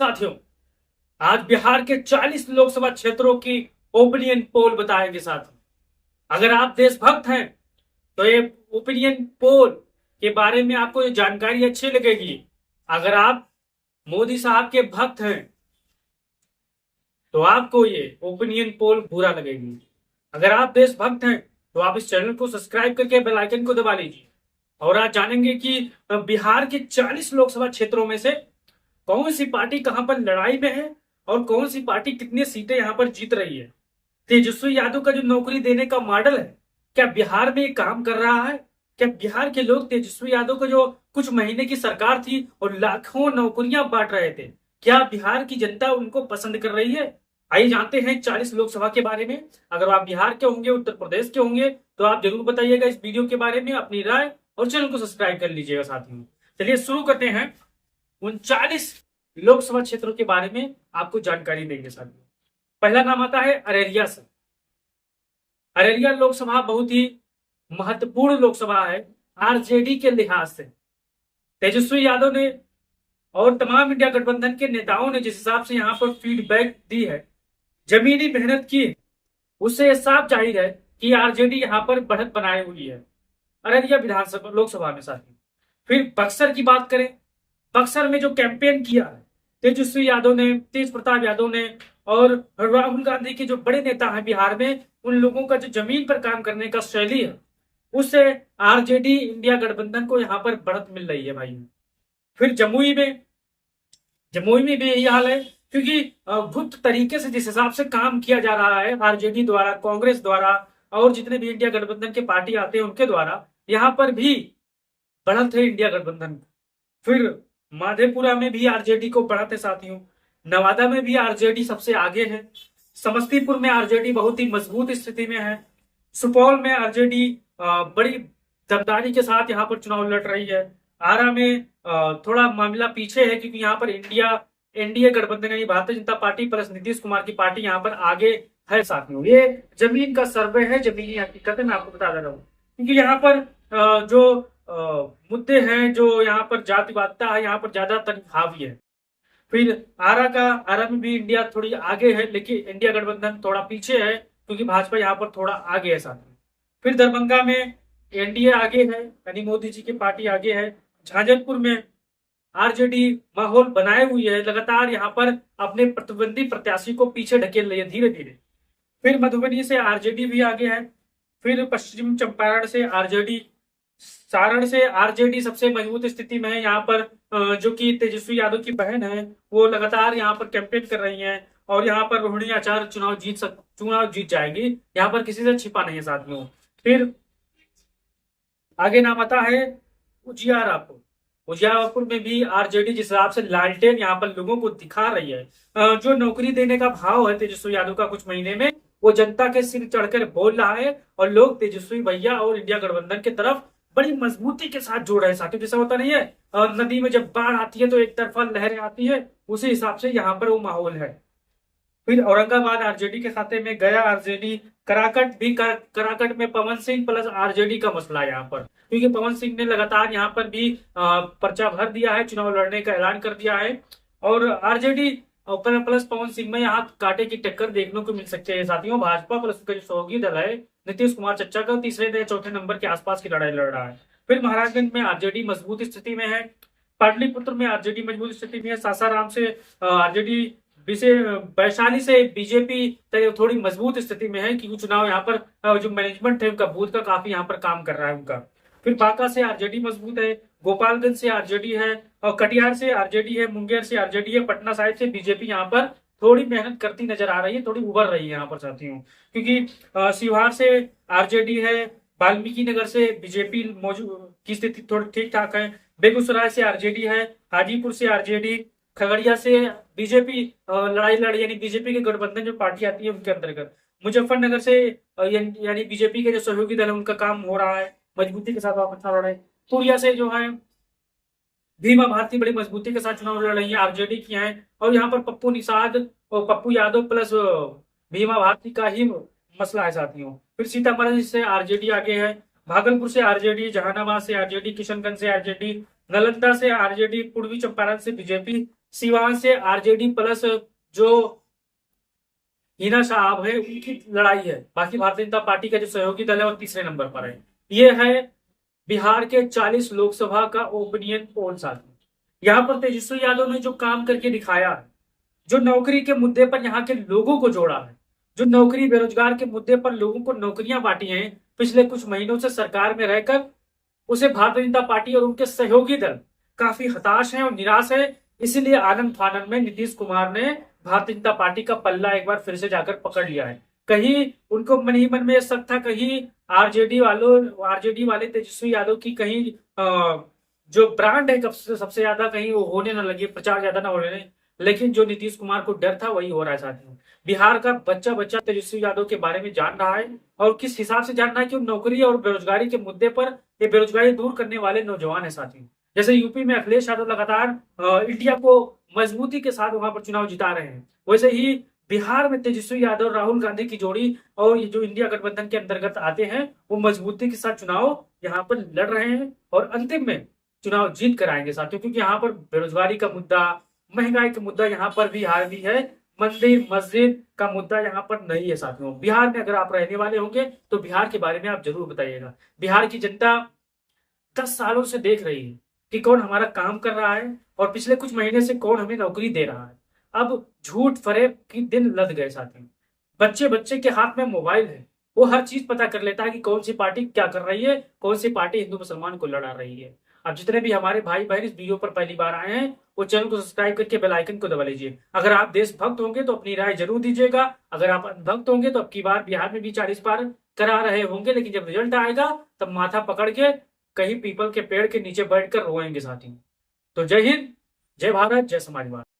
साथियों, आज बिहार के 40 लोकसभा क्षेत्रों की ओपिनियन पोल बताएंगे साथियों। अगर आप देशभक्त हैं तो ये ओपिनियन पोल के बारे में आपको ये जानकारी अच्छी लगेगी। अगर आप मोदी साहब के भक्त हैं तो आपको ये ओपिनियन पोल बुरा लगेगी। अगर आप देशभक्त हैं तो आप इस चैनल को सब्सक्राइब करके बेल आइकन को दबा लीजिए। और आज जानेंगे कि बिहार के 40 लोकसभा क्षेत्रों में से कौन सी पार्टी कहां पर लड़ाई में है और कौन सी पार्टी कितनी सीटें यहां पर जीत रही है। तेजस्वी यादव का जो नौकरी देने का मॉडल है, क्या बिहार में काम कर रहा है? क्या बिहार के लोग तेजस्वी यादव को, जो कुछ महीने की सरकार थी और लाखों नौकरियां बांट रहे थे, क्या बिहार की जनता उनको पसंद कर रही है? आइए जानते हैं 40 लोकसभा के बारे में। अगर आप बिहार के होंगे, उत्तर प्रदेश के होंगे तो आप जरूर बताइएगा इस वीडियो के बारे में अपनी राय, और चैनल को सब्सक्राइब कर लीजिएगा साथियों। चलिए शुरू करते हैं। 39 लोकसभा क्षेत्रों के बारे में आपको जानकारी देंगे साथियों। पहला नाम आता है अररिया से। अररिया लोकसभा बहुत ही महत्वपूर्ण लोकसभा है आरजेडी के लिहाज से। तेजस्वी यादव ने और तमाम इंडिया गठबंधन के नेताओं ने जिस हिसाब से यहाँ पर फीडबैक दी है, जमीनी मेहनत की, उससे यह साफ जाहिर है कि आरजेडी यहाँ पर बढ़त बनाई हुई है अररिया विधानसभा लोकसभा में साथियों। फिर बक्सर की बात करें, बक्सर में जो कैंपेन किया है तेजस्वी यादव ने, तेज प्रताप यादव ने और राहुल गांधी के जो बड़े नेता हैं बिहार में, उन लोगों का जो जमीन पर काम करने का शैली है, उससे आरजेडी इंडिया गठबंधन को यहाँ पर बढ़त मिल रही है भाई। फिर जमुई में भी यही हाल है, क्योंकि गुप्त तरीके से जिस हिसाब से काम किया जा रहा है आरजेडी द्वारा, कांग्रेस द्वारा और जितने भी इंडिया गठबंधन के पार्टी आते हैं उनके द्वारा, यहाँ पर भी बढ़त है इंडिया गठबंधन। फिर माधेपुरा में भी आरजेडी को बढ़त है साथियों। नवादा में भी आरजेडी सबसे आगे है। समस्तीपुर में आरजेडी बहुत ही मजबूत स्थिति में है। सुपौल में आरजेडी बड़ी दमदारी के साथ यहाँ पर चुनाव लड़ रही है। आरा में थोड़ा मामला पीछे है, क्योंकि यहाँ पर एनडीए गठबंधन यानी भारतीय जनता पार्टी प्लस नीतीश कुमार की पार्टी यहाँ पर आगे है साथियों। ये जमीन का सर्वे है, जमीनी हकीकत मैं आपको बता दे रहा हूँ, क्योंकि यहाँ पर जो मुद्दे हैं, जो यहाँ पर जातिवादिता है, यहाँ पर ज्यादातर हावी है। फिर आरा में भी इंडिया थोड़ी आगे है, लेकिन इंडिया गठबंधन थोड़ा पीछे है, क्योंकि भाजपा यहाँ पर थोड़ा आगे है साथियों। फिर दरभंगा में एनडीए आगे है, यानी मोदी जी की पार्टी आगे है। झांझरपुर में आरजेडी माहौल बनाए हुई है, लगातार यहाँ पर अपने प्रतिद्वंदी प्रत्याशी को पीछे ढकेल रही है धीरे धीरे। फिर मधुबनी से आरजेडी भी आगे है। फिर पश्चिम चंपारण से आरजेडी, सारण से आरजेडी सबसे मजबूत स्थिति में है। यहाँ पर जो कि तेजस्वी यादव की बहन है, वो लगातार यहाँ पर कैंपेन कर रही हैं और यहाँ पर रोहिणी आचार्य चुनाव जीत जाएगी, यहाँ पर किसी से छिपा नहीं है साथियों। फिर आगे नाम आता है उजियारपुर में भी आरजेडी जिस हिसाब से लालटेन यहाँ पर लोगों को दिखा रही है, जो नौकरी देने का भाव है तेजस्वी यादव का कुछ महीने में, वो जनता के सिर चढ़कर बोल रहा है और लोग तेजस्वी भैया और इंडिया गठबंधन की तरफ बड़ी मजबूती के साथ जोड़ रहे हैं साथियों। जैसा होता नहीं है नदी में जब बाढ़ आती है तो एक तरफा लहरें आती है, उसी हिसाब से यहाँ पर वो माहौल है। फिर औरंगाबाद आरजेडी के खाते में, गया आरजेडी, कराकट में पवन सिंह प्लस आरजेडी का मसला है यहाँ पर, क्योंकि पवन सिंह ने लगातार यहाँ पर भी पर्चा भर दिया है, चुनाव लड़ने का ऐलान कर दिया है और आरजेडी प्लस पवन सिंह में यहाँ कांटे की टक्कर देखने को मिल सकती है साथियों। भाजपा प्लस उसका जो सहयोगी दल है नीतीश कुमार चच्चा का तीसरे या चौथे नंबर के आसपास की लड़ाई लड़ रहा है। फिर महाराजगंज में आरजेडी मजबूत स्थिति में है। पाटलिपुत्र में आरजेडी मजबूत स्थिति में है। सासाराम से आरजेडी, वैशाली से बीजेपी थोड़ी मजबूत स्थिति में है, क्योंकि चुनाव यहाँ पर जो मैनेजमेंट है उनका बूथ का काफी यहाँ पर काम कर रहा है उनका। फिर बांका से आरजेडी मजबूत है। गोपालगंज से आरजेडी है और कटिहार से आरजेडी है। मुंगेर से आरजेडी है। पटना साहिब से बीजेपी यहाँ पर थोड़ी मेहनत करती नजर आ रही है, थोड़ी उभर रही है यहाँ पर साथियों, क्योंकि शिवहार से आरजेडी है। वाल्मीकि नगर से बीजेपी मौजूद की स्थिति थोड़ी ठीक ठाक है। बेगूसराय से आरजेडी है। हाजीपुर से आरजेडी, खगड़िया से बीजेपी लड़ाई लड़ी, यानी बीजेपी के गठबंधन जो पार्टी आती है उनके अंतर्गत। मुजफ्फरनगर से यानी बीजेपी के जो सहयोगी दल है उनका काम हो रहा है, मजबूती के साथ आप अच्छा लड़ रहे हैं। पूर्णिया से जो है भीमा भारती बड़ी मजबूती के साथ चुनाव लड़ रही है, आरजेडी की है, और यहाँ पर पप्पू निषाद और पप्पू यादव प्लस भीमा भारती का ही मसला है साथियों। फिर सीतामढ़ी से आरजेडी आगे है। भागलपुर से आरजेडी, जहानाबाद से आरजेडी, किशनगंज से आरजेडी, नालंदा से आरजेडी, पूर्वी चंपारण से बीजेपी, सिवान से आरजेडी प्लस जो हिना साहब है उनकी लड़ाई है। बाकी भारतीय जनता पार्टी का जो सहयोगी दल है वो तीसरे नंबर पर है। ये है बिहार के 40 लोकसभा का ओपिनियन पोल साथी। यहाँ पर तेजस्वी यादव ने जो काम करके दिखाया है, जो नौकरी के मुद्दे पर यहाँ के लोगों को जोड़ा है, जो नौकरी बेरोजगार के मुद्दे पर लोगों को नौकरियां बांटी हैं पिछले कुछ महीनों से सरकार में रहकर, उसे भारतीय जनता पार्टी और उनके सहयोगी दल काफी हताश हैं और निराश है। इसीलिए आनंद फानन में नीतीश कुमार ने भारतीय जनता पार्टी का पल्ला एक बार फिर से जाकर पकड़ लिया है। कहीं उनको मन ही मन में शक था, कहीं आरजेडी वाले तेजस्वी यादव की कहीं जो ब्रांड है सबसे ज्यादा कहीं वो होने ना लगे, प्रचार ज्यादा ना होने। लेकिन जो नीतीश कुमार को डर था वही हो रहा है साथियों। बिहार का बच्चा बच्चा तेजस्वी यादव के बारे में जान रहा है और किस हिसाब से जान रहा है कि नौकरी और बेरोजगारी के मुद्दे पर ये बेरोजगारी दूर करने वाले नौजवान है साथियों। जैसे यूपी में अखिलेश यादव लगातार इंडिया को मजबूती के साथ वहां पर चुनाव जिता रहे हैं, वैसे ही बिहार में तेजस्वी यादव राहुल गांधी की जोड़ी और ये जो इंडिया गठबंधन के अंतर्गत आते हैं वो मजबूती के साथ चुनाव यहाँ पर लड़ रहे हैं और अंतिम में चुनाव जीत कर आएंगे साथियों। क्योंकि यहाँ पर बेरोजगारी का मुद्दा, महंगाई का मुद्दा यहाँ पर भी हावी है, मंदिर मस्जिद का मुद्दा यहाँ पर नहीं है साथियों। बिहार में अगर आप रहने वाले होंगे तो बिहार के बारे में आप जरूर बताइएगा। बिहार की जनता 10 सालों से देख रही है कि कौन हमारा काम कर रहा है और पिछले कुछ महीने से कौन हमें नौकरी दे रहा है। अब झूठ फरेब की दिन लद गए साथियों। बच्चे बच्चे के हाथ में मोबाइल है, वो हर चीज पता कर लेता है कि कौन सी पार्टी क्या कर रही है, कौन सी पार्टी हिंदू मुसलमान को लड़ा रही है। अब जितने भी हमारे भाई बहन इस वीडियो पर पहली बार आए हैं वो चैनल को सब्सक्राइब करके बेल आइकन को दबा लीजिए। अगर आप देशभक्त होंगे तो अपनी राय जरूर दीजिएगा। अगर आप अंधभक्त होंगे तो अब की बार बिहार में भी 40 पार करा रहे होंगे, लेकिन जब रिजल्ट आएगा तब माथा पकड़ के कहीं पीपल के पेड़ के नीचे बैठकर रोएंगे साथी। तो जय हिंद, जय भारत, जय समाजवाद।